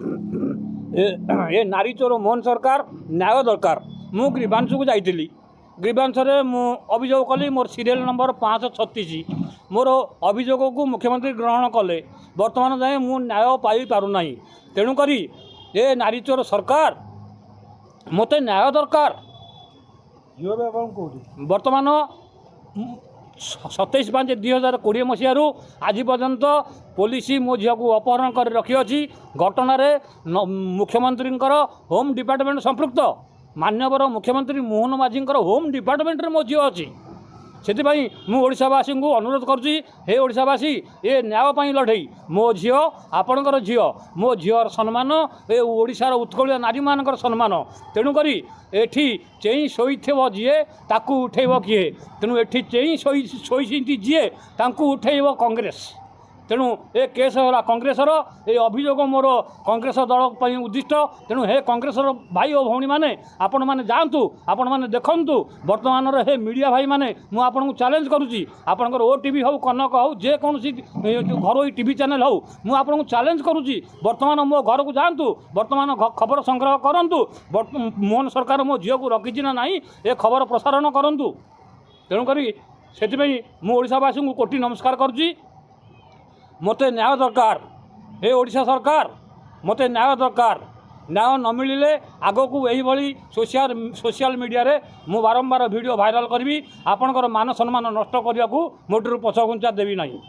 ए नारी चोर मोहन सरकार न्याय दरकार। मु ग्रीवांश को जाइली ग्रीवांश मु अभियोग कली मोर सीरियल नंबर 536 मोर अभियोग को मुख्यमंत्री ग्रहण कले वर्तमान जाए मु न्याय पाई पारुना तेणुक ए नारी चोर सरकार मते न्याय दरकार। वर्तमान 27/5/2020 मसीह आज पर्यंत पुलिस मो झील को अपहरण कर रखी अच्छी घटन मुख्यमंत्री होम डिपार्टमेंट संपृक्त मान्यवर मुख्यमंत्री मोहन माझी होम डिपार्टमेंट मो झील अच्छी से मुशावासी को अनुरोध करुँची हे ओडावासी ये न्याय लड़ई मो झील आपणकर झील मो झीर सम्मान ए ओडार उत्कलिया नारी मान सम्मान तेणुक एठी चेई शोई जीए ताकू उठेब किए तेणु एठी चेई शोई जीए ताकू उठेब कांग्रेस तेणु ए केस है कांग्रेसर ये अभियोग मोर कांग्रेस दल पर उद्दिष्ट तेणु हे कांग्रेसर भाई और भौणी मैंने आपण मैंने जातु आपण मैंने देखु वर्तमान हे मीडिया भाई मैंने मुझे आपको चैलेंज करुँची आपंकर ओटीवी हो कनक हो जेकोसी घर टीवी चैनल हो मुझे आपको चैलेंज करुँची वर्तमान मो घर को जातु वर्तमान खबर संग्रह करूँ मोहन सरकार मो झील को रखी ना नहीं ये खबर प्रसारण करूँ तेणुक से मुशावासी को कोटि नमस्कार करुँची मते न्याय दरकार हे ओडिशा सरकार मते न्याय दरकार न्याय न मिले आग को यही सोशल मीडिया रे मु बारंबार वीडियो वायरल करी आपणकर मान सम्मान नष्ट करने को मोटर पछघुंचा देवी नहीं।